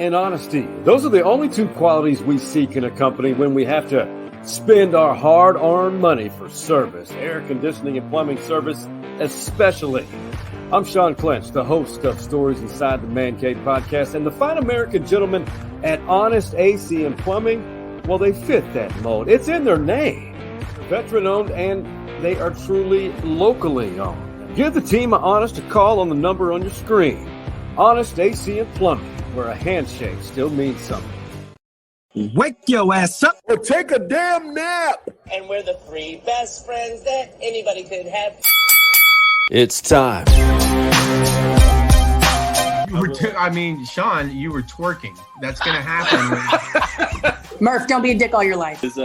and honesty. Those are the only two qualities we seek in a company when we have to spend our hard-earned money for service, air conditioning and plumbing service especially. I'm Sean Clinch, the host of Stories Inside the Man Cave podcast, and the fine American gentlemen at Honest AC and Plumbing, well, they fit that mold. It's in their name. They're veteran-owned, and they are truly locally owned. Give the team at Honest a call on the number on your screen. Honest AC and Plumbing, where a handshake still means something. Wake your ass up or take a damn nap. And we're the three best friends that anybody could have. It's time. Sean, you were twerking. That's going to happen. Murph, don't be a dick all your life. It's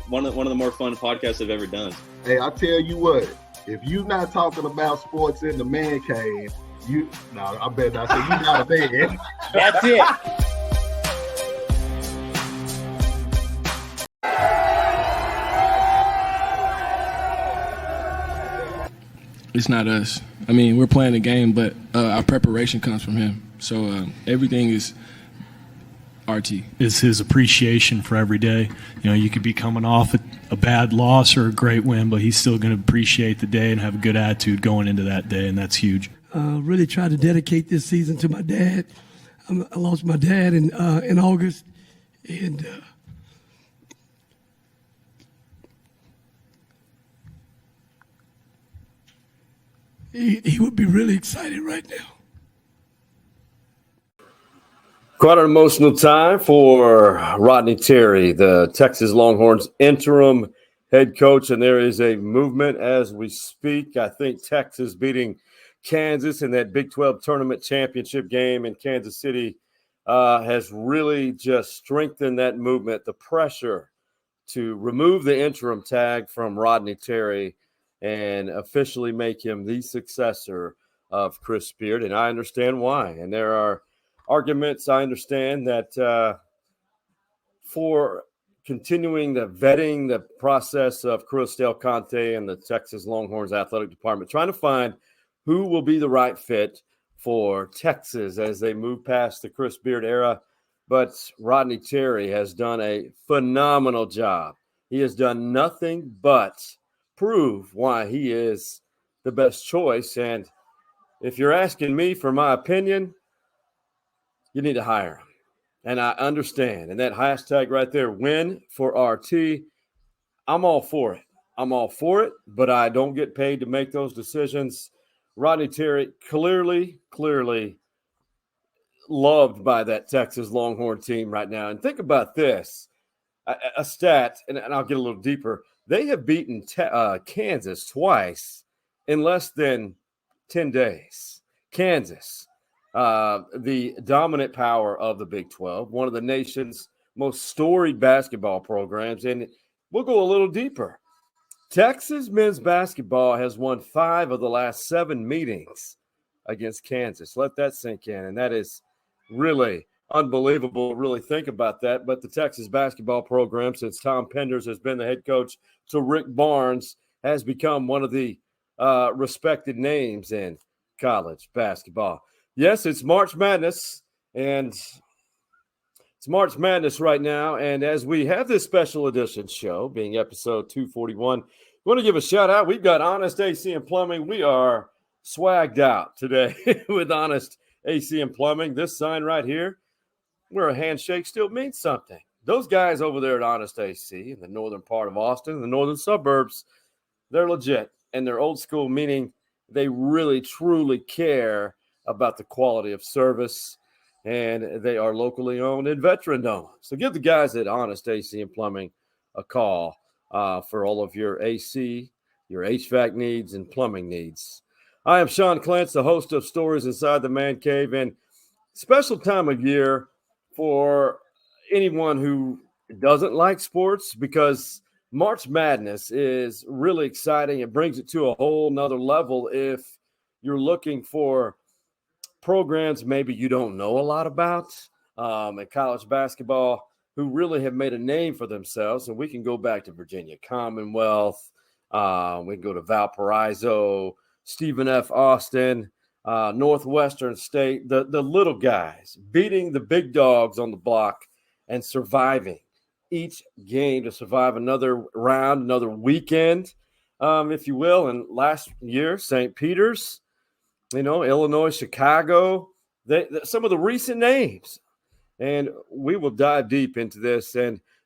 one of the more fun podcasts I've ever done. Hey, I tell you what, if you're not talking about sports in the man cave, I better not say you're not a man. That's it. It's not us. I mean, we're playing the game, but our preparation comes from him. So everything is RT. It's his appreciation for every day. You know, you could be coming off a bad loss or a great win, but he's still going to appreciate the day and have a good attitude going into that day, and that's huge. Really try to dedicate this season to my dad. I lost my dad in August, and he would be really excited right now. Quite an emotional time for Rodney Terry, the Texas Longhorns interim head coach, and there is a movement as we speak. I think Texas beating Kansas in that Big 12 tournament championship game in Kansas City has really just strengthened that movement, the pressure to remove the interim tag from Rodney Terry and officially make him the successor of Chris Beard. And I understand why. And there are arguments, I understand, that for continuing the vetting, the process of Chris Del Conte and the Texas Longhorns athletic department, trying to find who will be the right fit for Texas as they move past the Chris Beard era. But Rodney Terry has done a phenomenal job. He has done nothing but prove why he is the best choice. And if you're asking me for my opinion, you need to hire him. And I understand. And that hashtag right there, win for RT, I'm all for it. I'm all for it, but I don't get paid to make those decisions. Rodney Terry clearly loved by that Texas Longhorn team right now. And think about this, a stat, and I'll get a little deeper. They have beaten Kansas twice in less than 10 days. Kansas, the dominant power of the Big 12, one of the nation's most storied basketball programs. And we'll go a little deeper. Texas men's basketball has won 5 of the last 7 meetings against Kansas. Let that sink in. And that is really unbelievable to really think about that. But the Texas basketball program, since Tom Penders has been the head coach to Rick Barnes, has become one of the respected names in college basketball. Yes, it's March Madness, and it's March Madness right now, and as we have this special edition show, being episode 241, I want to give a shout-out. We've got Honest AC and Plumbing. We are swagged out today with Honest AC and Plumbing. This sign right here, where a handshake still means something. Those guys over there at Honest AC in the northern part of Austin, the northern suburbs, they're legit, and they're old school, meaning they really, truly care about the quality of service, and they are locally owned and veteran-owned. So give the guys at Honest AC and Plumbing a call for all of your AC, your HVAC needs, and plumbing needs. I am Sean Clinch, the host of Stories Inside the Man Cave, and special time of year for anyone who doesn't like sports, because March Madness is really exciting. It brings it to a whole nother level if you're looking for programs maybe you don't know a lot about in college basketball who really have made a name for themselves. And we can go back to Virginia Commonwealth. We can go to Valparaiso, Stephen F. Austin. Northwestern State, the little guys beating the big dogs on the block and surviving each game to survive another round, another weekend, if you will. And last year, St. Peter's, Illinois, Chicago, some of the recent names. And we will dive deep into this.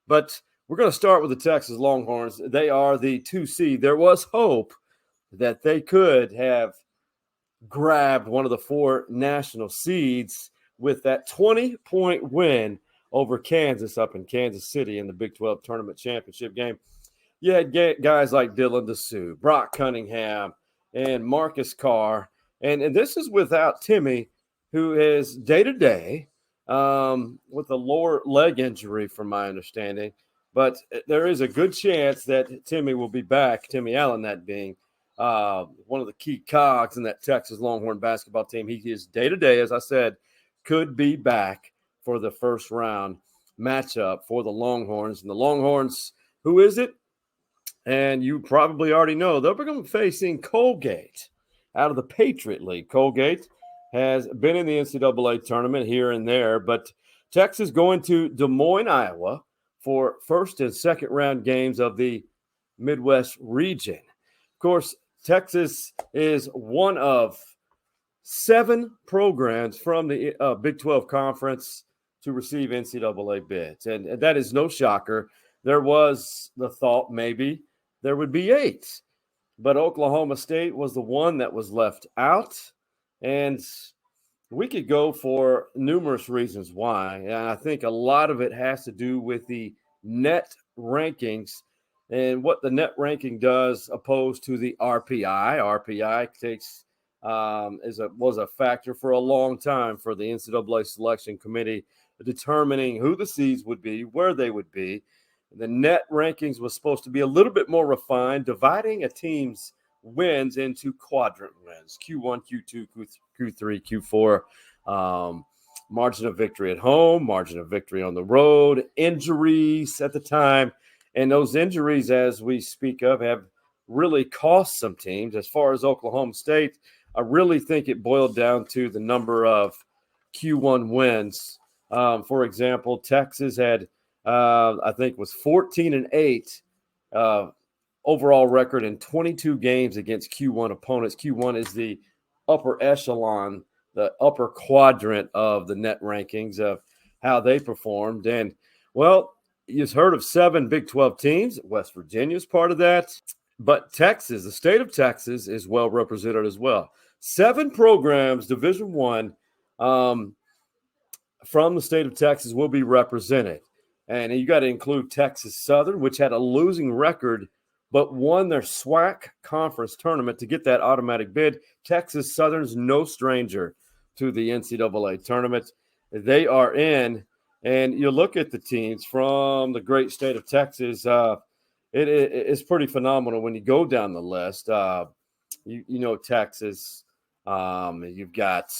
But we're going to start with the Texas Longhorns. They are the 2 seed. There was hope that they could have grabbed one of the 4 national seeds with that 20-point win over Kansas up in Kansas City in the Big 12 tournament championship game. You had guys like Dylan DeSue, Brock Cunningham, and Marcus Carr. And this is without Timmy, who is day-to-day with a lower leg injury, from my understanding. But there is a good chance that Timmy will be back, Timmy Allen that being one of the key cogs in that Texas Longhorn basketball team. He is day-to-day, as I said, could be back for the first round matchup for the Longhorns. And the Longhorns, who is it? And you probably already know, they're going to be facing Colgate out of the Patriot League. Colgate has been in the NCAA tournament here and there, but Texas going to Des Moines, Iowa for first and second round games of the Midwest region. Of course, Texas is one of 7 programs from the Big 12 Conference to receive NCAA bids. And that is no shocker. There was the thought maybe there would be 8. But Oklahoma State was the one that was left out. And we could go for numerous reasons why. And I think a lot of it has to do with the net rankings and what the net ranking does opposed to the RPI. RPI takes was a factor for a long time for the NCAA selection committee, determining who the seeds would be, where they would be. The net rankings was supposed to be a little bit more refined, dividing a team's wins into quadrant wins, Q1, Q2, Q3, Q4, margin of victory at home, margin of victory on the road, injuries at the time. And those injuries, as we speak of, have really cost some teams. As far as Oklahoma State, I really think it boiled down to the number of Q1 wins. For example, Texas had, I think, was 14-8 overall record in 22 games against Q1 opponents. Q1 is the upper echelon, the upper quadrant of the net rankings of how they performed. And, well, you've heard of 7 Big 12 teams. West Virginia is part of that. But Texas, the state of Texas, is well represented as well. 7 programs, Division I, from the state of Texas will be represented. And you got to include Texas Southern, which had a losing record but won their SWAC conference tournament to get that automatic bid. Texas Southern's no stranger to the NCAA tournament. They are in, and you look at the teams from the great state of Texas, it's pretty phenomenal when you go down the list. Texas, you've got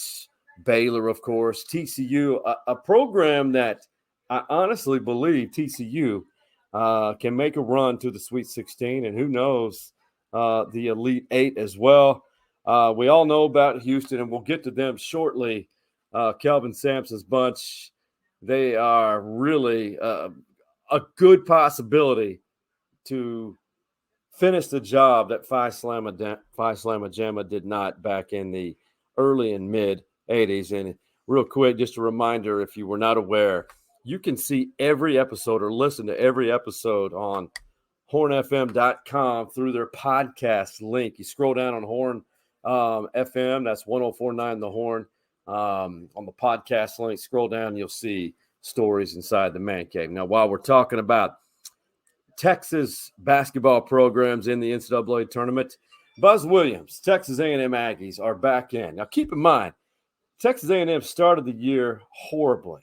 Baylor, of course, TCU, a program that I honestly believe TCU can make a run to the Sweet 16, and who knows, the Elite 8 as well. We all know about Houston, and we'll get to them shortly. Kelvin Sampson's bunch, they are really a good possibility to finish the job that Phi Slamma Jamma did not back in the early and mid 80s. And real quick, just a reminder, if you were not aware, you can see every episode or listen to every episode on hornfm.com through their podcast link. You scroll down on Horn FM, that's 1049 The Horn. On the podcast link, scroll down, you'll see stories inside the man cave. Now, while we're talking about Texas basketball programs in the NCAA tournament, Buzz Williams, Texas A&M Aggies are back in. Now, keep in mind, Texas A&M started the year horribly.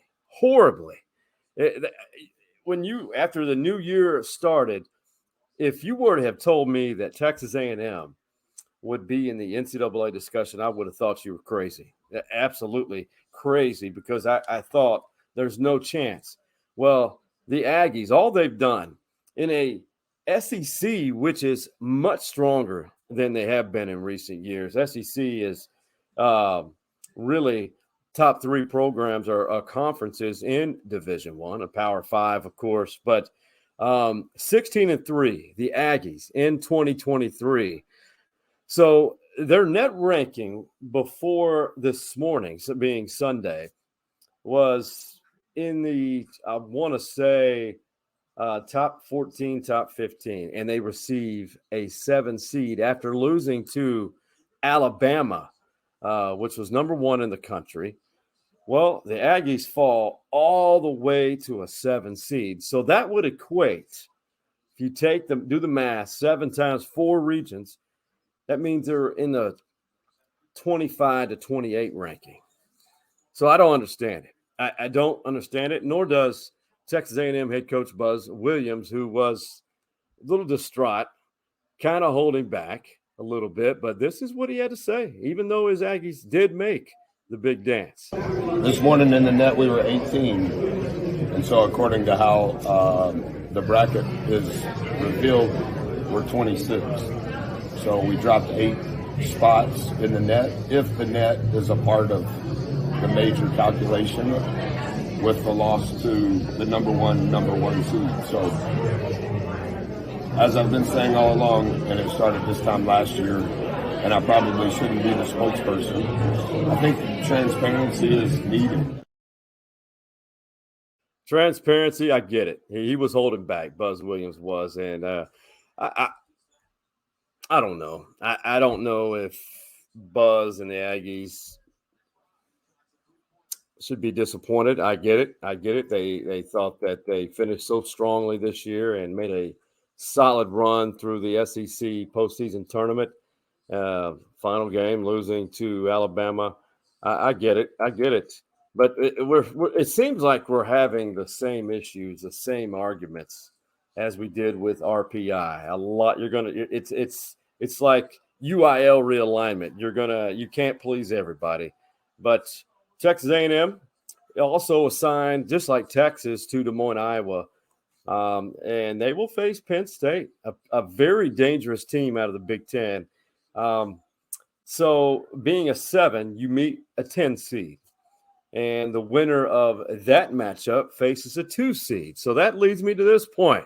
After the new year started, if you were to have told me that Texas A&M would be in the NCAA discussion, I would have thought you were crazy. Absolutely crazy, because I thought there's no chance. Well, the Aggies, all they've done in a SEC, which is much stronger than they have been in recent years. SEC is really top 3 programs are conferences in Division I, a Power 5, of course, but 16-3, the Aggies in 2023. So their net ranking before this morning, so being Sunday, was in the, I want to say, top 14, top 15, and they receive a 7 seed after losing to Alabama, which was number 1 in the country. Well, the Aggies fall all the way to a 7 seed. So that would equate, if you take them, do the math, 7 times 4 regions, that means they're in the 25 to 28 ranking. So I don't understand it. I don't understand it, nor does Texas A&M head coach Buzz Williams, who was a little distraught, kind of holding back a little bit. But this is what he had to say, even though his Aggies did make the big dance. This morning in the net, we were 18. And so according to how the bracket is revealed, we're 26. So we dropped 8 spots in the net, if the net is a part of the major calculation with the loss to the number one seed. So as I've been saying all along, and it started this time last year, and I probably shouldn't be the spokesperson, I think transparency is needed. Transparency, I get it. He was holding back, Buzz Williams was, and I don't know. I don't know if Buzz and the Aggies should be disappointed. I get it. They thought that they finished so strongly this year and made a solid run through the SEC postseason tournament. Final game losing to Alabama. I get it. But it seems like we're having the same issues, the same arguments as we did with RPI. A lot. It's like UIL realignment. You can't please everybody. But Texas A&M also assigned, just like Texas, to Des Moines, Iowa. And they will face Penn State, a very dangerous team out of the Big Ten. So being a 7, you meet a 10 seed. And the winner of that matchup faces a 2 seed. So that leads me to this point.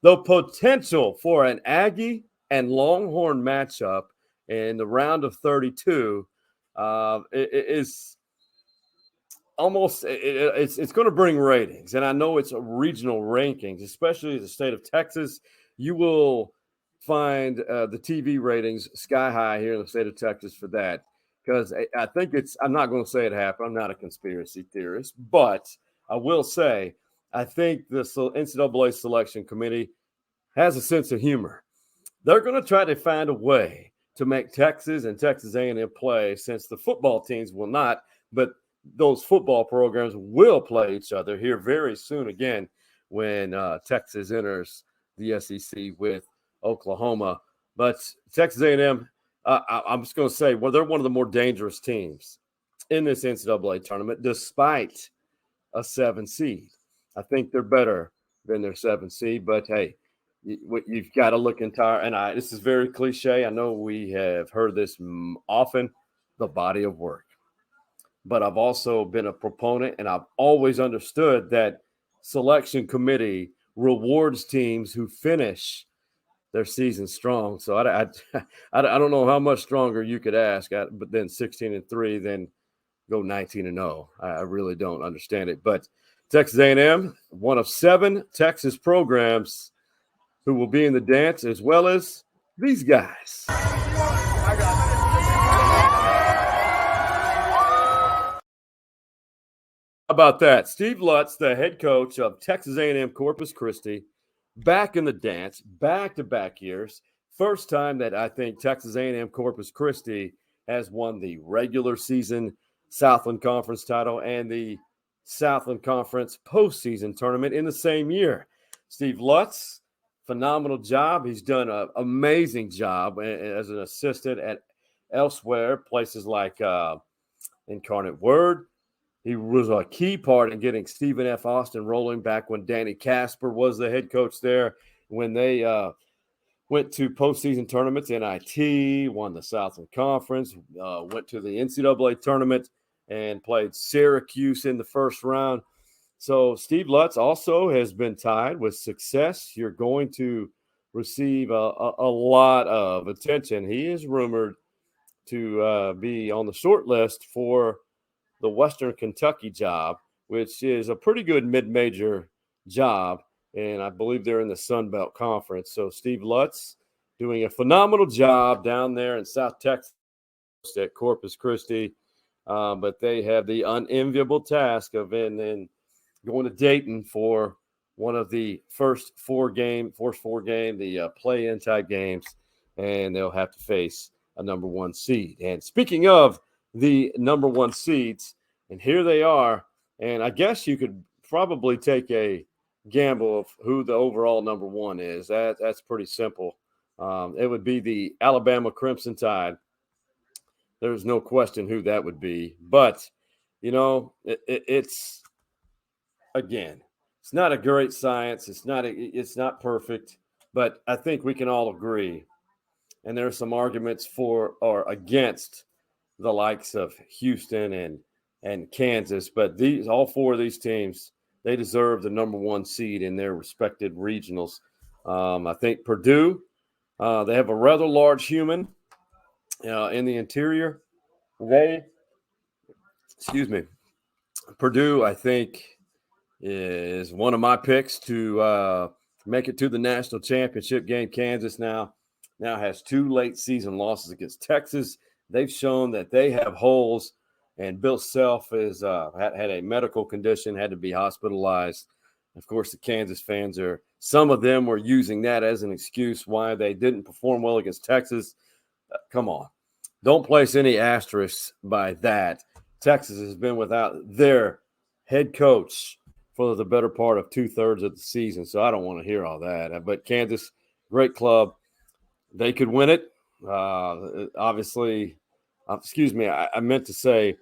The potential for an Aggie and Longhorn matchup in the round of 32 is almost it's going to bring ratings. And I know it's a regional rankings, especially the state of Texas. You will find the TV ratings sky high here in the state of Texas for that. Because I think I'm not going to say it happened. I'm not a conspiracy theorist, but I will say I think the NCAA selection committee has a sense of humor. They're going to try to find a way to make Texas and Texas A&M play, since the football teams will not, but those football programs will play each other here very soon again when Texas enters the SEC with Oklahoma. But Texas A&M, I'm just going to say, well, they're one of the more dangerous teams in this NCAA tournament, despite a 7 seed. I think they're better than their 7 seed, but hey, you've got to look entire. And this is very cliche. I know we have heard this often, the body of work. But I've also been a proponent, and I've always understood that selection committee rewards teams who finish their season strong. So I don't know how much stronger you could ask, but then 16-3, then go 19-0. I really don't understand it. But Texas A&M, one of 7 Texas programs who will be in the dance, as well as these guys. How about that? Steve Lutz, the head coach of Texas A&M Corpus Christi, back in the dance, back-to-back years. First time that I think Texas A&M Corpus Christi has won the regular season Southland Conference title and the Southland Conference postseason tournament in the same year. Steve Lutz, phenomenal job. He's done an amazing job as an assistant at elsewhere, places like Incarnate Word. He was a key part in getting Stephen F. Austin rolling back when Danny Casper was the head coach there, when they went to postseason tournaments, NIT, won the Southern Conference, went to the NCAA tournament, and played Syracuse in the first round. So Steve Lutz also has been tied with success. You're going to receive a lot of attention. He is rumored to be on the short list for the Western Kentucky job, which is a pretty good mid-major job, and I believe they're in the Sun Belt Conference. So Steve Lutz doing a phenomenal job down there in South Texas at Corpus Christi, but they have the unenviable task of then going to Dayton for one of the first four game, the play-in type games, and they'll have to face a number one seed. And speaking of the number one seeds, and here they are, and I guess you could probably take a gamble of who the overall number one is. That's pretty simple. It would be the Alabama Crimson Tide. There's no question who that would be. But, you know, it's again, it's not a great science. It's not perfect, but I think we can all agree. And there are some arguments for or against the likes of Houston and Kansas, but all four of these teams, they deserve the number one seed in their respected regionals. I think Purdue, they have a rather large human in the interior. Purdue, I think, is one of my picks to make it to the national championship game. Kansas now has 2 late season losses against Texas. They've shown that they have holes, and Bill Self is had a medical condition, had to be hospitalized. Of course, the Kansas fans some of them were using that as an excuse why they didn't perform well against Texas. Come on. Don't place any asterisks by that. Texas has been without their head coach for the better part of 2/3 of the season, so I don't want to hear all that. But Kansas, great club. They could win it. Obviously, I meant to say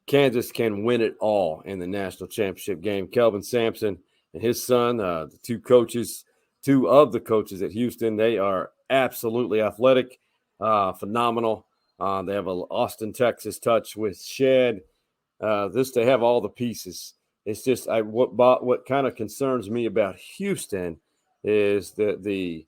Kansas can win it all in the national championship game. Kelvin Sampson and his son, the two of the coaches at Houston, they are absolutely athletic, phenomenal. They have an Austin, Texas touch with Shed. They have all the pieces. It's just what kind of concerns me about Houston is the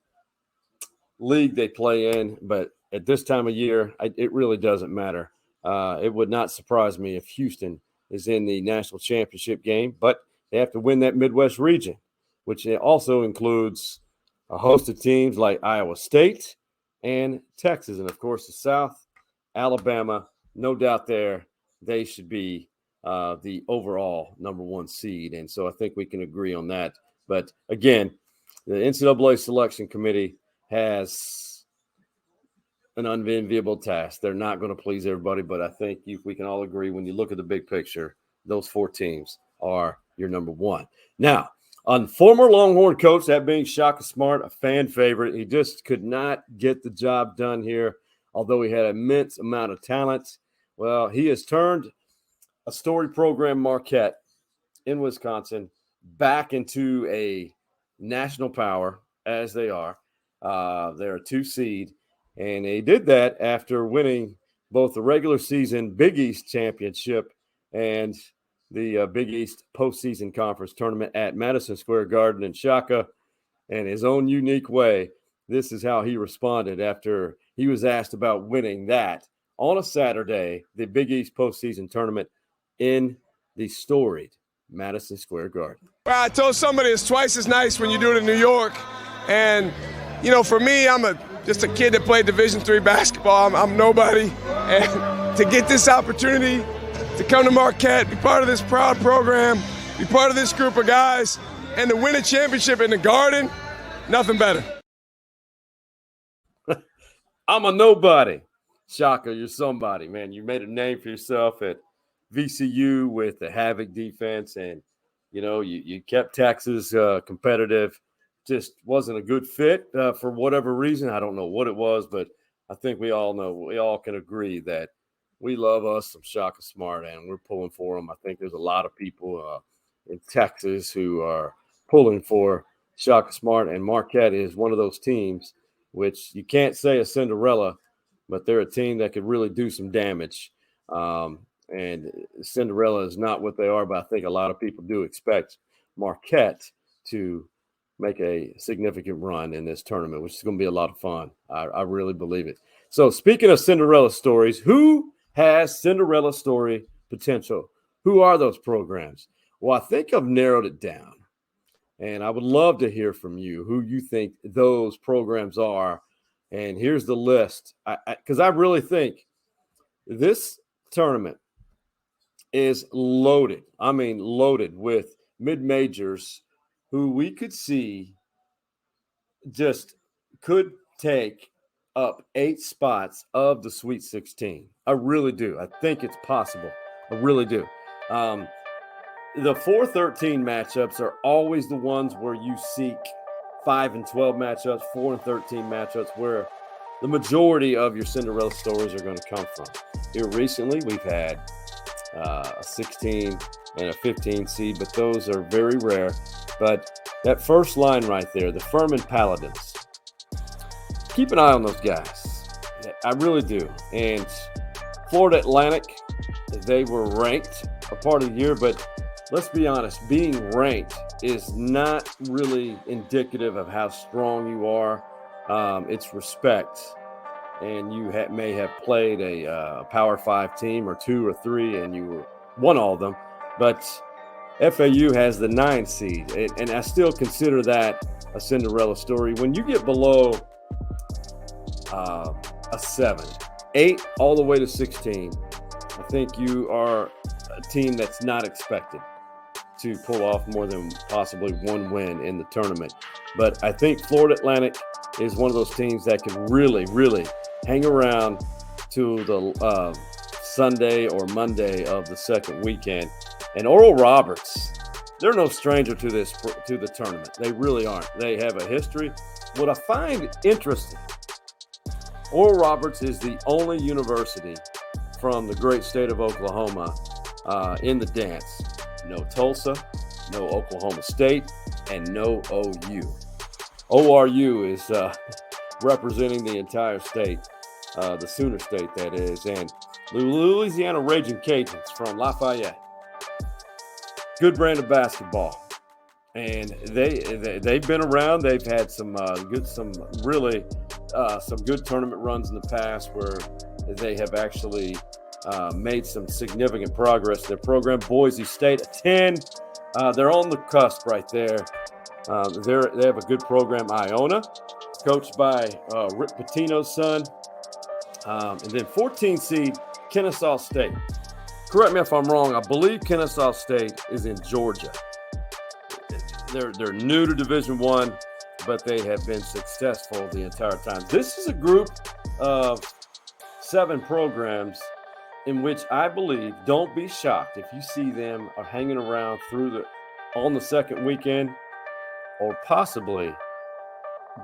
league they play in, but at this time of year, it really doesn't matter. It would not surprise me if Houston is in the national championship game, but they have to win that Midwest region, which also includes a host of teams like Iowa State and Texas. And, of course, the South, Alabama, no doubt they should be the overall number one seed. And so I think we can agree on that. But, again, the NCAA selection committee has an unenviable task. They're not going to please everybody, but I think we can all agree when you look at the big picture, those 4 teams are your number one. Now, on former Longhorn coach, that being Shaka Smart, a fan favorite, he just could not get the job done here, although he had an immense amount of talent. Well, he has turned a story program, Marquette, in Wisconsin, back into a national power, as they are. They're a 2 seed, and they did that after winning both the regular season Big East championship and the Big East postseason conference tournament at Madison Square Garden. And Shaka, in his own unique way, this is how he responded after he was asked about winning that on a Saturday, the Big East postseason tournament in the storied Madison Square Garden. Well, I told somebody it's twice as nice when you do it in New York. And, you know, for me, I'm just a kid that played Division III basketball. I'm nobody. And to get this opportunity to come to Marquette, be part of this proud program, be part of this group of guys, and to win a championship in the Garden, nothing better. I'm a nobody. Shaka, you're somebody, man. You made a name for yourself at VCU with the Havoc defense, and, you know, you kept Texas competitive. Just wasn't a good fit for whatever reason. I don't know what it was, but I think we all can agree that we love us some Shaka Smart, and we're pulling for him. I think there's a lot of people in Texas who are pulling for Shaka Smart, and Marquette is one of those teams which you can't say a Cinderella, but they're a team that could really do some damage. And Cinderella is not what they are, but I think a lot of people do expect Marquette to make a significant run in this tournament, which is going to be a lot of fun. I really believe it. So speaking of Cinderella stories, who has Cinderella story potential? Who are those programs? Well, I think I've narrowed it down, and I would love to hear from you who you think those programs are. And here's the list, because I really think this tournament is loaded. I mean, loaded with mid-majors who we could see just could take up 8 spots of the Sweet 16. I really do. I think it's possible. I really do. The 4-13 matchups are always the ones where you seek 5 and 12 matchups, 4 and 13 matchups, where the majority of your Cinderella stories are going to come from. Here recently, we've had a 16 and a 15 seed, but those are very rare. But that first line right there, the Furman Paladins, keep an eye on those guys. I really do. And Florida Atlantic, they were ranked a part of the year, but let's be honest, being ranked is not really indicative of how strong you are. It's respect. And you may have played a Power 5 team or 2 or 3, and you won all of them. But FAU has the 9 seed, and I still consider that a Cinderella story. When you get below a 7, 8 all the way to 16, I think you are a team that's not expected to pull off more than possibly one win in the tournament. But I think Florida Atlantic is one of those teams that can really, really hang around to the Sunday or Monday of the second weekend. And Oral Roberts, they're no stranger to the tournament. They really aren't. They have a history. What I find interesting, Oral Roberts is the only university from the great state of Oklahoma in the dance. No Tulsa, no Oklahoma State, and no OU. ORU is representing the entire state, the Sooner State, that is, and the Louisiana Raging Cajuns from Lafayette. Good brand of basketball, and they've been around. They've had some good tournament runs in the past where they have actually made some significant progress. Their program, Boise State, at 10. They're on the cusp right there. They have a good program, Iona, coached by Rick Pitino's son. And then 14 seed, Kennesaw State. Correct me if I'm wrong. I believe Kennesaw State is in Georgia. They're new to Division I, but they have been successful the entire time. This is a group of 7 programs in which I believe, don't be shocked if you see them are hanging around on the second weekend, or possibly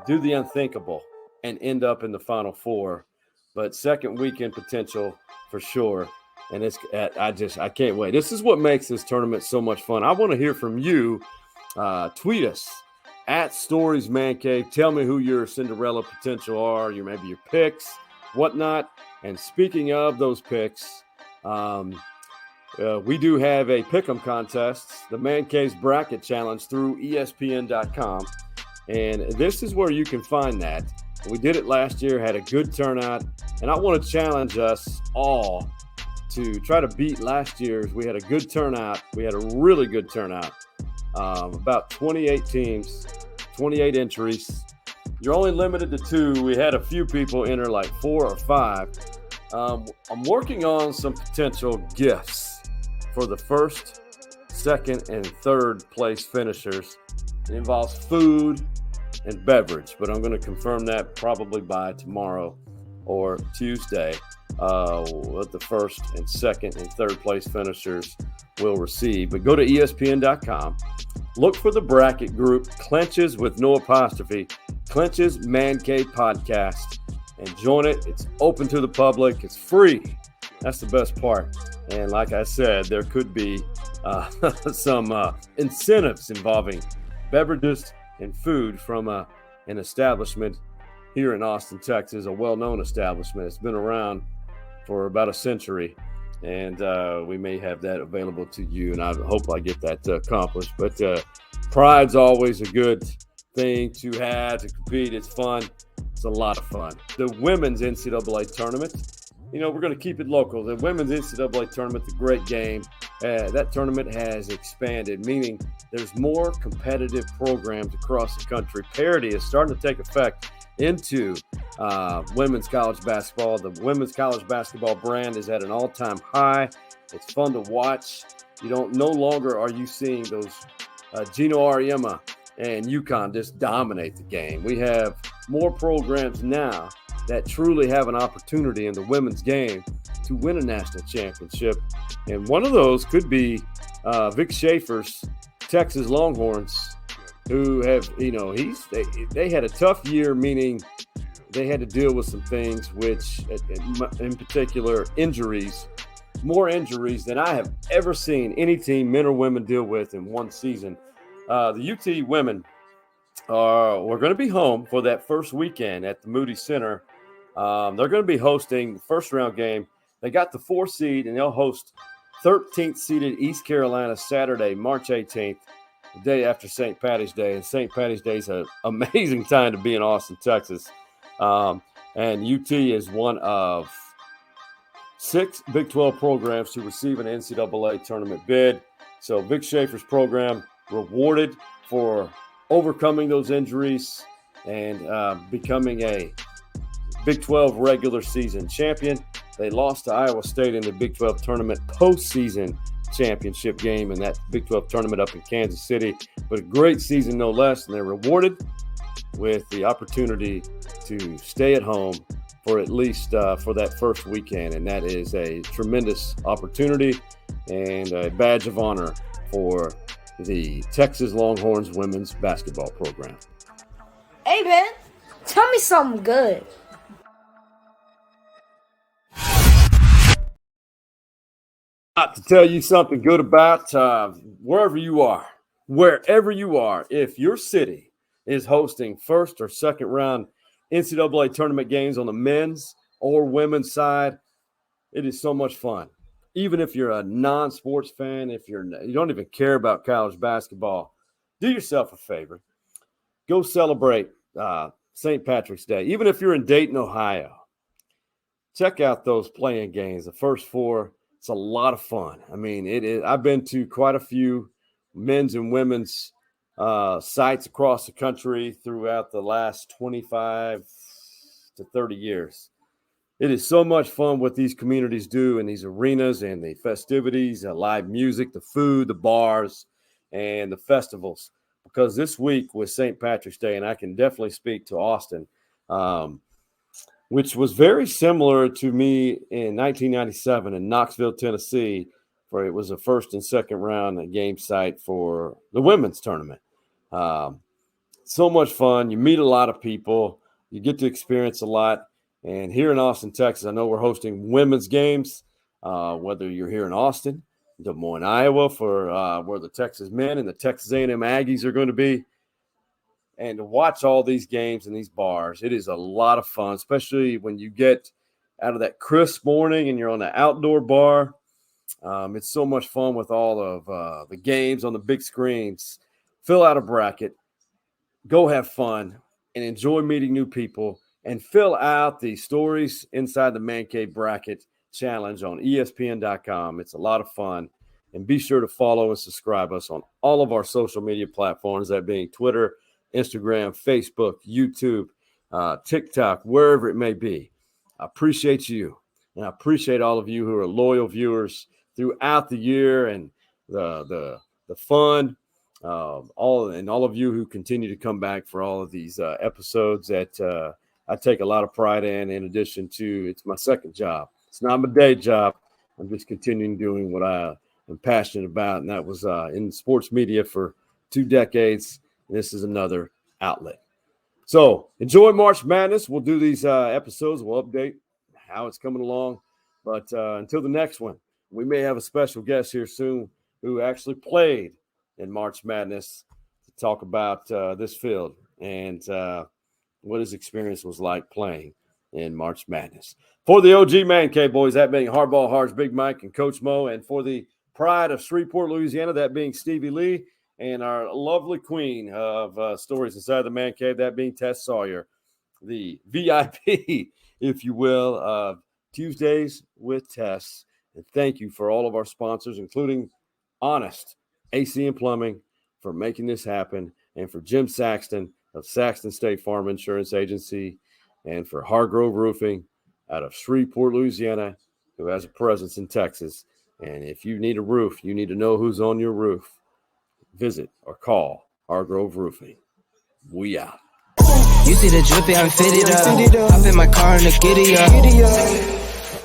do the unthinkable and end up in the Final Four. But second weekend potential for sure. And I can't wait. This is what makes this tournament so much fun. I want to hear from you. Tweet us at Stories Man Cave. Tell me who your Cinderella potential are, maybe your picks, whatnot. And speaking of those picks, we do have a pick'em contest, the Man Cave's Bracket Challenge through ESPN.com. And this is where you can find that. We did it last year, had a good turnout. And I want to challenge us all to try to beat last year's. We had a good turnout. We had a really good turnout. About 28 teams, 28 entries. You're only limited to 2. We had a few people enter like 4 or 5. I'm working on some potential gifts for the first, second, and third place finishers. It involves food and beverage, but I'm going to confirm that probably by tomorrow or Tuesday. What the first and second and third place finishers will receive. But go to ESPN.com. Look for the bracket group, Clenches with no apostrophe, Clenches Man Cave Podcast, and join it. It's open to the public. It's free. That's the best part. And like I said, there could be some incentives involving beverages and food from an establishment here in Austin, Texas, a well-known establishment. It's been around for about a century, and we may have that available to you, and I hope I get that accomplished. But pride's always a good thing to have, to compete. It's fun. It's a lot of fun. The women's NCAA tournament, we're going to keep it local. The women's NCAA tournament, the great game, that tournament has expanded, meaning there's more competitive programs across the country. Parity is starting to take effect into women's college basketball. The women's college basketball brand is at an all-time high. It's fun to watch. No longer are you seeing those Gino Auriemma and UConn just dominate the game. We have more programs now that truly have an opportunity in the women's game to win a national championship. And one of those could be Vic Schaefer's Texas Longhorns, who have, they had a tough year, meaning they had to deal with some things, which in particular injuries, more injuries than I have ever seen any team, men or women, deal with in one season. The UT women we're going to be home for that first weekend at the Moody Center. They're going to be hosting the first round game. They got the 4 seed, and they'll host 13th seeded East Carolina Saturday, March 18th, the day after St. Patty's Day. And St. Patty's Day is an amazing time to be in Austin, Texas. And UT is one of 6 Big 12 programs to receive an NCAA tournament bid. So Vic Schaefer's program rewarded for overcoming those injuries and becoming a Big 12 regular season champion. They lost to Iowa State in the Big 12 tournament postseason championship game in that Big 12 tournament up in Kansas City. But a great season, no less, and they're rewarded with the opportunity to stay at home for at least for that first weekend. And that is a tremendous opportunity and a badge of honor for the Texas Longhorns women's basketball program. Hey, man, tell me something good. To tell you something good about wherever you are, if your city is hosting first or second round NCAA tournament games on the men's or women's side, it is so much fun. Even if you're a non-sports fan, if you don't even care about college basketball, do yourself a favor. Go celebrate St. Patrick's Day. Even if you're in Dayton, Ohio, check out those playing games, the first 4. It's a lot of fun. I mean, it is. I've been to quite a few men's and women's sites across the country throughout the last 25 to 30 years. It is so much fun what these communities do in these arenas and the festivities, the live music, the food, the bars, and the festivals. Because this week was St. Patrick's Day, and I can definitely speak to Austin, which was very similar to me in 1997 in Knoxville, Tennessee, where it was a first and second round game site for the women's tournament. So much fun. You meet a lot of people. You get to experience a lot. And here in Austin, Texas, I know we're hosting women's games, whether you're here in Austin, Des Moines, Iowa, for where the Texas men and the Texas A&M Aggies are going to be. And to watch all these games in these bars, it is a lot of fun, especially when you get out of that crisp morning and you're on the outdoor bar. It's so much fun with all of the games on the big screens. Fill out a bracket, go have fun, and enjoy meeting new people, and fill out the stories inside the Man Cave Bracket Challenge on ESPN.com. It's a lot of fun. And be sure to follow and subscribe us on all of our social media platforms, that being Twitter, Instagram, Facebook, YouTube, TikTok, wherever it may be. I appreciate you. And I appreciate all of you who are loyal viewers throughout the year, and the fun, all of you who continue to come back for all of these episodes that I take a lot of pride in addition to, it's my second job. It's not my day job. I'm just continuing doing what I am passionate about, and that was in sports media for 2 decades. This is another outlet. So enjoy March Madness. We'll do these episodes. We'll update how it's coming along. But until the next one, we may have a special guest here soon who actually played in March Madness to talk about this field and what his experience was like playing in March Madness. For the OG Man Cave boys, that being Hardball Hards, Big Mike, and Coach Mo, and for the pride of Shreveport, Louisiana, that being Stevie Lee, and our lovely queen of stories inside the Man Cave, that being Tess Sawyer, the VIP, if you will, of Tuesdays with Tess. And thank you for all of our sponsors, including Honest AC and Plumbing, for making this happen, and for Jim Saxton of Saxton State Farm Insurance Agency, and for Hargrove Roofing out of Shreveport, Louisiana, who has a presence in Texas. And if you need a roof, you need to know who's on your roof. Visit or call Hargrove Roofing. We out. You see the drippy, I'm fitted up. Hop in my car and the giddy up.